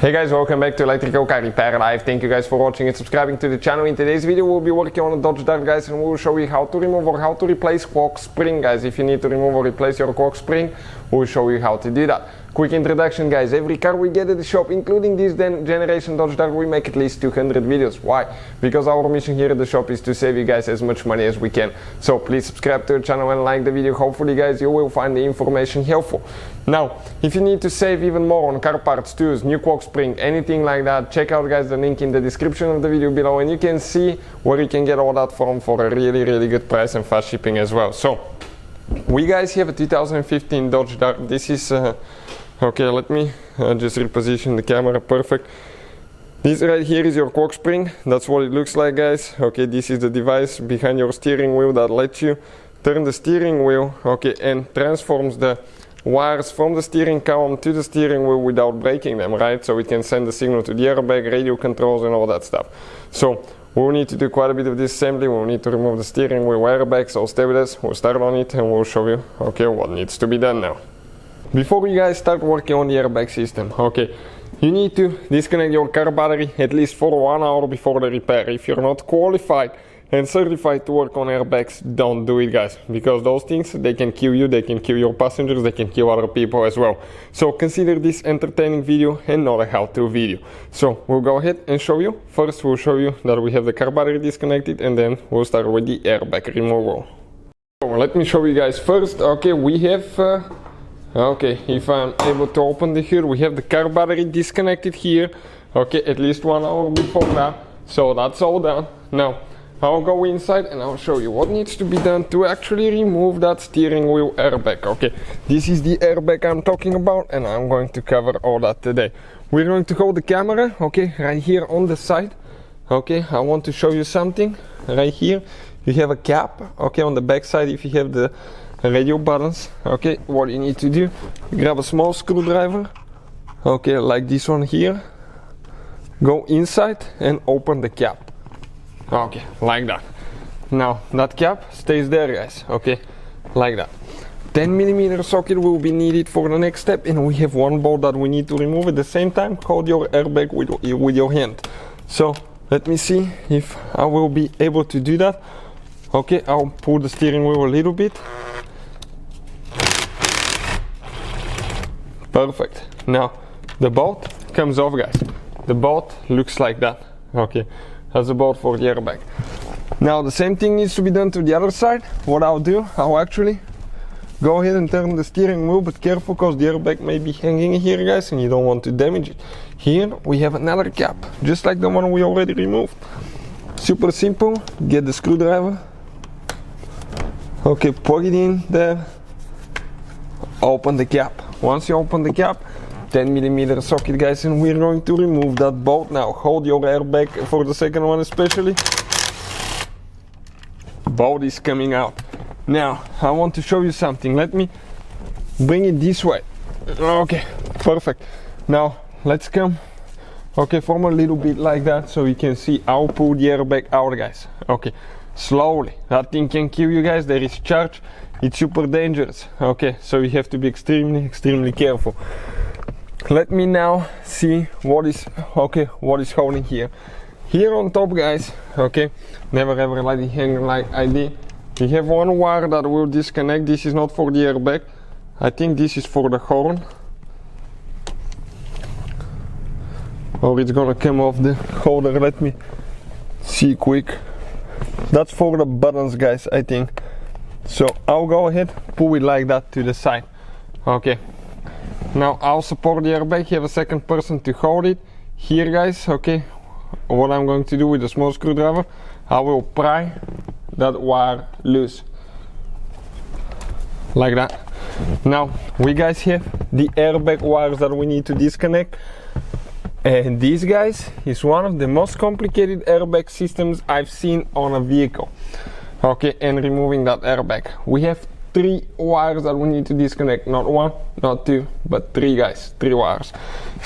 Hey guys, welcome back to Electrical Car Repair Live. Thank you guys for watching and subscribing to the channel. In today's video we'll be working on a Dodge Dart, guys, and we'll show you how to remove or how to replace clock spring, guys. If you need to remove or replace your clock spring, we'll show you how to do that. Quick introduction, guys. Every car we get at the shop, including this generation Dodge Dart, we make at least 200 videos. Why? Because our mission here at the shop is to save you guys as much money as we can. So please subscribe to the channel and like the video. Hopefully, guys, you will find the information helpful. Now, if you need to save even more on car parts, tools, new clock spring, anything like that, check out, guys, the link in the description of the video below, and you can see where you can get all that from for a really good price and fast shipping as well. So we guys have a 2015 Dodge Dart. This is okay, let me just reposition the camera. Perfect. This right here is your clock spring. That's what it looks like, guys. Okay, this is the device behind your steering wheel that lets you turn the steering wheel, okay, and transforms the wires from the steering column to the steering wheel without breaking them, right? So it can send the signal to the airbag, radio controls, and all that stuff. So we'll need to do quite a bit of disassembly. We'll need to remove the steering wheel airbag, so stay with us. We'll start on it and we'll show you, okay, what needs to be done now. Before you guys start working on the airbag system, okay, you need to disconnect your car battery at least for 1 hour before the repair. If you're not qualified and certified to work on airbags, don't do it, guys, because those things, they can kill you, they can kill your passengers, they can kill other people as well. So consider this entertaining video and not a how-to video. So we'll go ahead and show you. First we'll show you that we have the car battery disconnected, and then we'll start with the airbag removal. So let me show you guys first. Okay, we have okay, if I'm able to open the hood, we have the car battery disconnected here, okay, at least 1 hour before that. So that's all done. Now I'll go inside and I'll show you what needs to be done to actually remove that steering wheel airbag. Okay, this is the airbag I'm talking about, and I'm going to cover all that today. We're going to hold the camera, okay, right here on the side. Okay, I want to show you something right here. You have a cap, okay, on the back side. If you have the radio buttons, okay, what you need to do, grab a small screwdriver, okay, like this one here, go inside and open the cap. Okay, like that. Now that cap stays there, guys, okay, like that. 10mm socket will be needed for the next step, and we have one bolt that we need to remove. At the same time, hold your airbag with your hand. So let me see if I will be able to do that. Okay, I'll pull the steering wheel a little bit. Perfect. Now the bolt comes off, guys. The bolt looks like that. Okay, that's the bolt for the airbag. Now the same thing needs to be done to the other side. What I'll do, I'll actually go ahead and turn the steering wheel, but careful, because the airbag may be hanging here, guys, and you don't want to damage it. Here we have another cap, just like the one we already removed. Super simple. Get the screwdriver. Okay, plug it in there. Open the cap. Once you open the cap, 10mm socket, guys, and we're going to remove that bolt now. Hold your airbag for the second one especially. Bolt is coming out. Now I want to show you something. Let me bring it this way. Okay, perfect. Now let's come, okay, from a little bit like that, so you can see. I'll pull the airbag out, guys. Okay, slowly. That thing can kill you, guys. There is charge. It's super dangerous. Okay, so you have to be extremely careful. Let me now see what is, okay, what is holding here. Here on top, guys, okay, never ever let it hang like I did. We have one wire that will disconnect. This is not for the airbag. I think this is for the horn, or it's gonna come off the holder. Let me see quick. That's for the buttons, guys, I think. So I'll go ahead, pull it like that to the side. Okay, now I'll support the airbag. You have a second person to hold it here, guys. Okay, what I'm going to do with a small screwdriver, I will pry that wire loose like that. Now we guys have the airbag wires that we need to disconnect, and this, guys, is one of the most complicated airbag systems I've seen on a vehicle. Okay, and removing that airbag, we have 3 wires that we need to disconnect. Not 1, not 2, but 3, guys, 3 wires.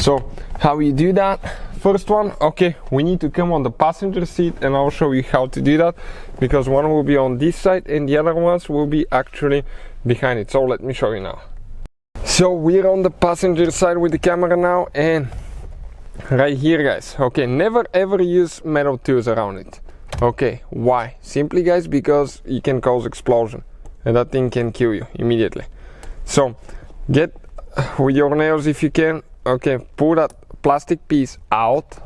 So how you do that? First one, okay, we need to come on the passenger seat, and I'll show you how to do that, because one will be on this side and the other ones will be actually behind it. So let me show you now. So we're on the passenger side with the camera now, and right here, guys. Okay, never ever use metal tools around it. Okay, why? Simply, guys, because it can cause explosion and that thing can kill you immediately. So get with your nails if you can. Okay, pull that plastic piece out.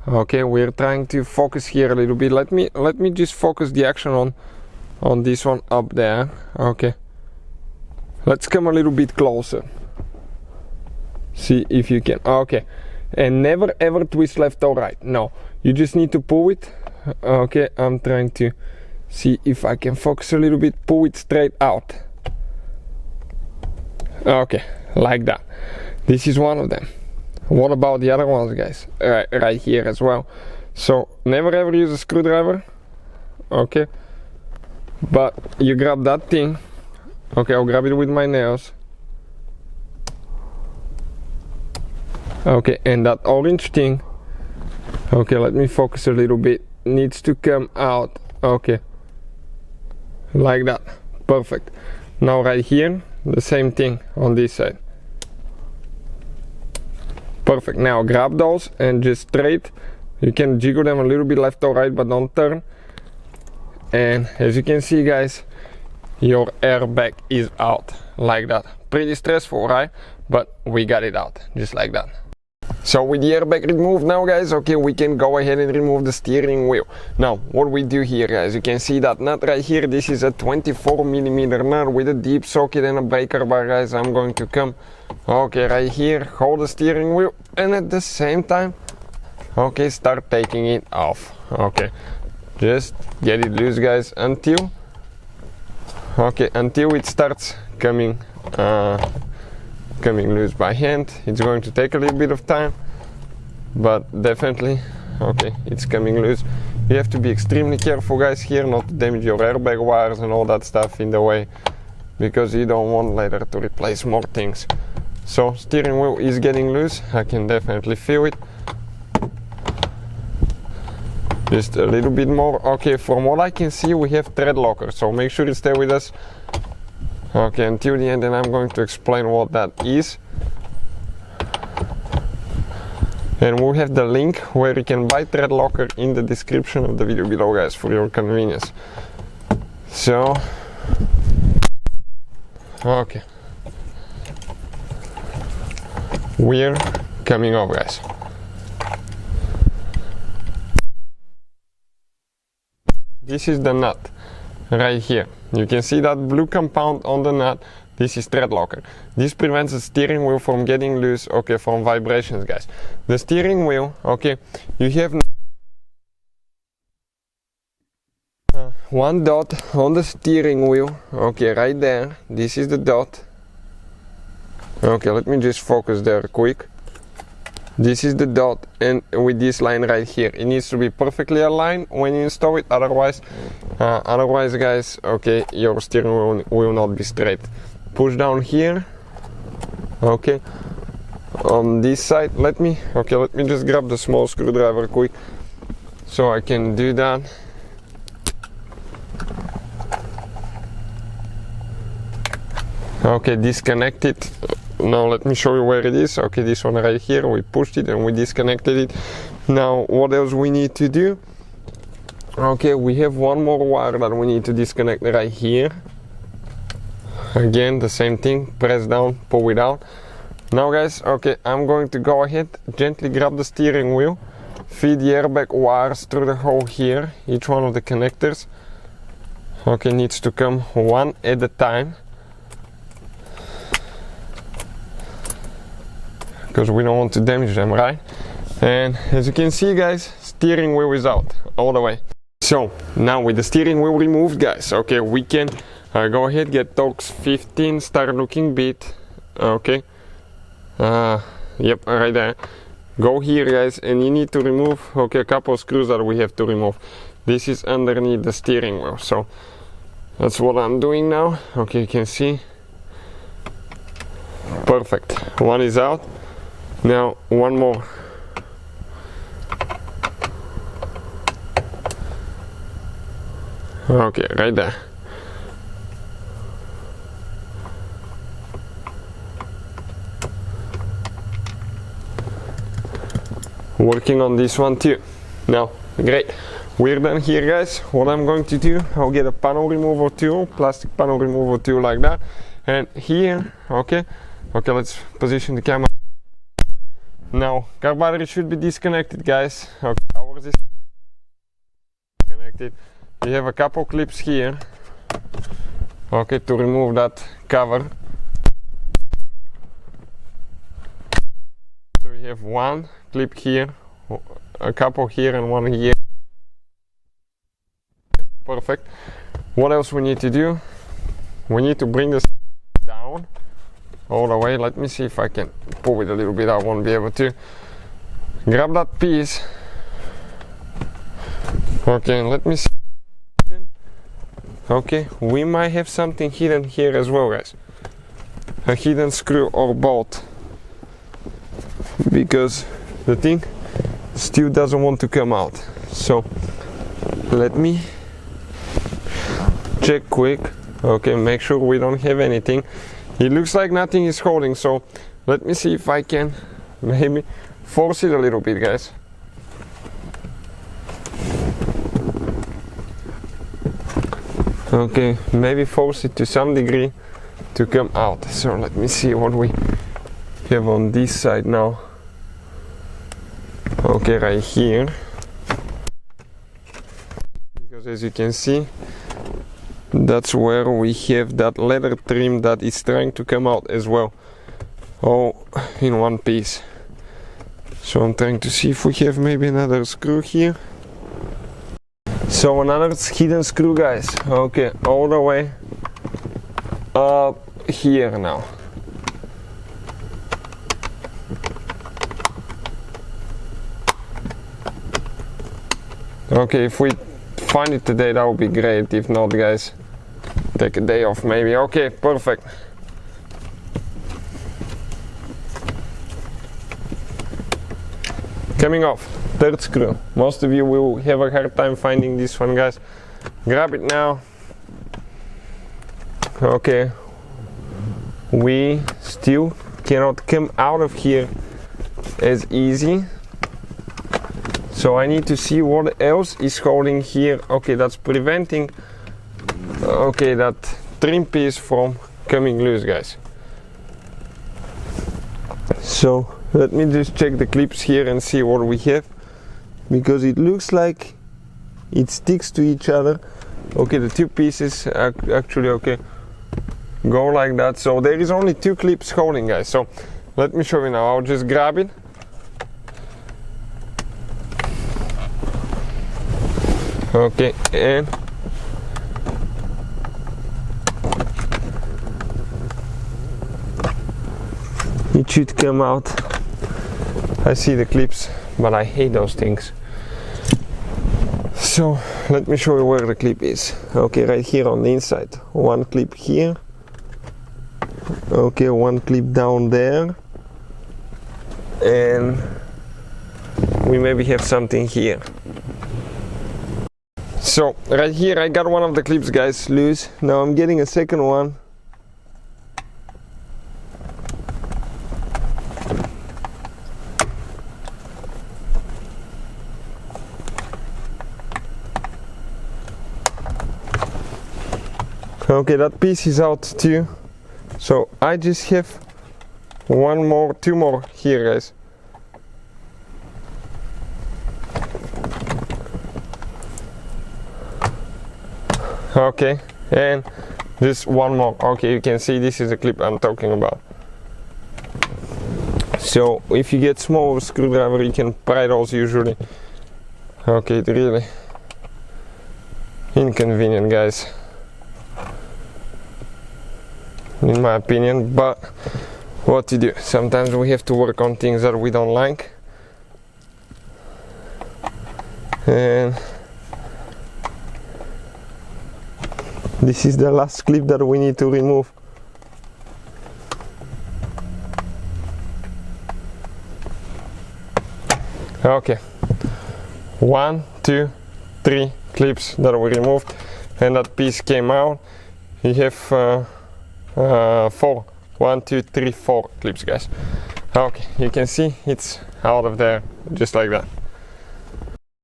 Okay, we're trying to focus here a little bit. Let me just focus the action on this one up there. Okay, let's come a little bit closer. See if you can. Okay, and never ever twist left or right. No, you just need to pull it. Okay, I'm trying to see if I can focus a little bit. Pull it straight out. Okay, like that. This is one of them. What about the other ones, guys? Right here as well. So never ever use a screwdriver. Okay, but you grab that thing. Okay, I'll grab it with my nails. Okay, and that orange thing. Okay, let me focus a little bit. Needs to come out. Okay, like that. Perfect. Now right here, the same thing on this side. Perfect. Now grab those and just straight. You can jiggle them a little bit left or right, but don't turn. And as you can see, guys, your airbag is out like that. Pretty stressful, right? But we got it out just like that. So with the airbag removed now, guys, okay, we can go ahead and remove the steering wheel. Now what we do here, guys, you can see that nut right here. This is a 24mm nut with a deep socket and a breaker bar, guys. I'm going to come, okay, right here, hold the steering wheel, and at the same time, okay, start taking it off. Okay, just get it loose, guys, until it starts coming loose by hand. It's going to take a little bit of time, but definitely, okay, it's coming loose. You have to be extremely careful, guys, here, not to damage your airbag wires and all that stuff in the way, because you don't want later to replace more things. So steering wheel is getting loose. I can definitely feel it. Just a little bit more. Okay, from what I can see, we have thread locker, so make sure you stay with us, okay, until the end, and I'm going to explain what that is. And we'll have the link where you can buy thread locker in the description of the video below, guys, for your convenience. So okay, we're coming off, guys. This is the nut right here. You can see that blue compound on the nut. This is thread locker. This prevents the steering wheel from getting loose, okay, from vibrations, guys. The steering wheel, okay, you have one dot on the steering wheel, okay, right there. This is the dot. Okay, let me just focus there quick. This is the dot, and with this line right here, it needs to be perfectly aligned when you install it. Otherwise, guys, okay, your steering wheel will not be straight. Push down here, okay, on this side. Let me just grab the small screwdriver quick so I can do that. Okay, disconnect it. Now let me show you where it is. Okay, this one right here, we pushed it and we disconnected it. Now what else we need to do? Okay, we have one more wire that we need to disconnect right here. Again, the same thing, press down, pull it out. Now, guys, okay, I'm going to go ahead, gently grab the steering wheel, feed the airbag wires through the hole here. Each one of the connectors, okay, needs to come one at a time, because we don't want to damage them, right? And as you can see, guys, steering wheel is out all the way. So now with the steering wheel removed, guys, okay, we can go ahead, get Torx 15, start looking bit, okay, yep, right there. Go here, guys, and you need to remove, okay, a couple of screws that we have to remove. This is underneath the steering wheel, so that's what I'm doing now. Okay, you can see, perfect, one is out. Now one more. Okay, right there. working on this one too. Now, great. We're done here, guys. What I'm going to do, I'll get a panel remover tool, plastic panel remover tool like that. And here, okay, let's position the camera. Now, car battery should be disconnected, guys. Okay, ours is disconnected. We have a couple clips here, okay, to remove that cover. So we have one clip here, a couple here and one here. Perfect. What else we need to do? We need to bring this down all the way. Let me see if I can pull it a little bit. I won't be able to. Grab that piece. Okay, let me see. Okay, we might have something hidden here as well, guys. A hidden screw or bolt. Because the thing still doesn't want to come out. So let me check quick. Okay, make sure we don't have anything. It looks like nothing is holding, so let me see if I can maybe force it a little bit, guys. Okay, maybe force it to some degree to come out. So let me see what we have on this side now. Okay, right here, because as you can see, that's where we have that leather trim that is trying to come out as well, all in one piece. So I'm trying to see if we have maybe another screw here. So another hidden screw, guys. Okay, all the way up here now. Okay, if we find it today, that would be great. If not, guys, take a day off maybe. Okay, perfect. Coming off, third screw. Most of you will have a hard time finding this one, guys. Grab it now. Okay, we still cannot come out of here as easy. So I need to see what else is holding here. Okay, that's preventing that trim piece from coming loose, guys. So let me just check the clips here and see what we have, because it looks like it sticks to each other. Okay, the two pieces actually go like that. So there is only two clips holding, guys. So let me show you now. I'll just grab it. Okay, and it should come out. I see the clips, but I hate those things. So let me show you where the clip is. Okay, right here on the inside. One clip here. Okay, one clip down there. And we maybe have something here. So right here I got one of the clips, guys, loose. Now I'm getting a second one. Okay, that piece is out too. So I just have two more here, guys. Okay, and just one more. Okay, you can see this is the clip I'm talking about. So if you get small screwdriver, you can pry those usually. Okay, it's really inconvenient, guys, in my opinion, but what to do? Sometimes we have to work on things that we don't like. And this is the last clip that we need to remove. Okay, 1, 2, 3 clips that we removed, and that piece came out. You have 4. 1, 2, 3, 4 clips, guys. Okay, you can see it's out of there, just like that.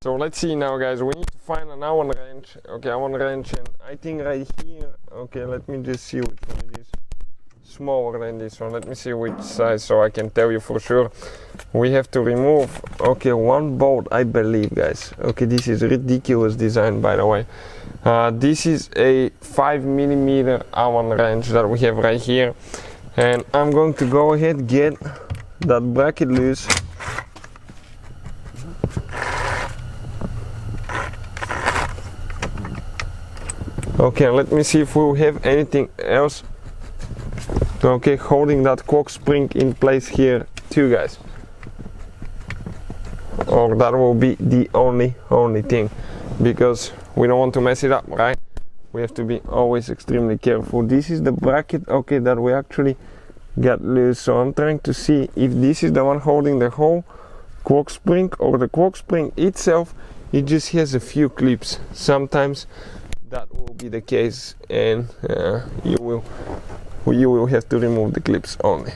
So let's see now, guys, we need to find an Allen wrench. Okay, Allen wrench, and I think right here, okay, let me just see which one it is. Smaller than this one. Let me see which size so I can tell you for sure. We have to remove, okay, one bolt, I believe, guys. Okay, this is ridiculous design, by the way. This is a 5mm Allen wrench that we have right here, and I'm going to go ahead, get that bracket loose. Okay, let me see if we have anything else. Okay, holding that cork spring in place here too, guys. Or that will be the only thing, because we don't want to mess it up, right? We have to be always extremely careful. This is the bracket, okay, that we actually got loose. So I'm trying to see if this is the one holding the whole cork spring, or the cork spring itself, it just has a few clips. Sometimes that will be the case, and you will have to remove the clips only.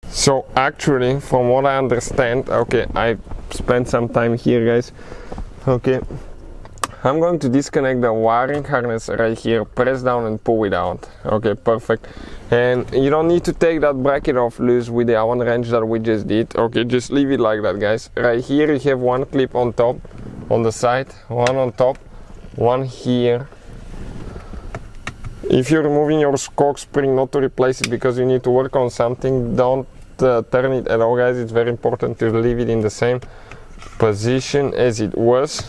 So actually, from what I understand, okay, I spent some time here, guys. Okay, I'm going to disconnect the wiring harness right here, press down and pull it out. Okay, perfect. And you don't need to take that bracket off loose with the Allen wrench that we just did. Okay, just leave it like that, guys. Right here you have one clip on top, on the side, one on top, one here. If you're removing your cork spring, not to replace it because you need to work on something, don't turn it at all, guys. It's very important to leave it in the same position as it was.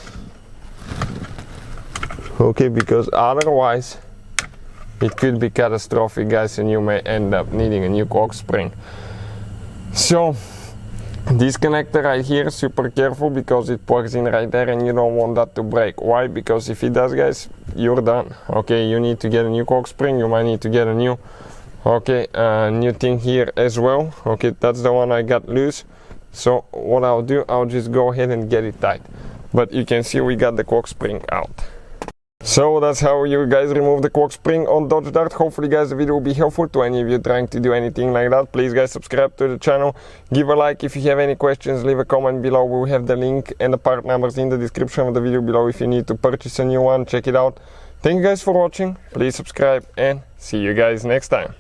Okay, because otherwise it could be catastrophic, guys, and you may end up needing a new cork spring. So this connector right here, super careful because it plugs in right there and you don't want that to break. Why? Because if it does, guys, you're done. Okay, you need to get a new cork spring, you might need to get a new, okay, new thing here as well. Okay, that's the one I got loose. So what I'll do, I'll just go ahead and get it tight. But you can see we got the cork spring out. So that's how you guys remove the cork spring on Dodge Dart. Hopefully, guys, the video will be helpful to any of you trying to do anything like that. Please, guys, subscribe to the channel, give a like. If you have any questions, leave a comment below. We will have the link and the part numbers in the description of the video below if you need to purchase a new one. Check it out. Thank you guys for watching. Please subscribe and see you guys next time.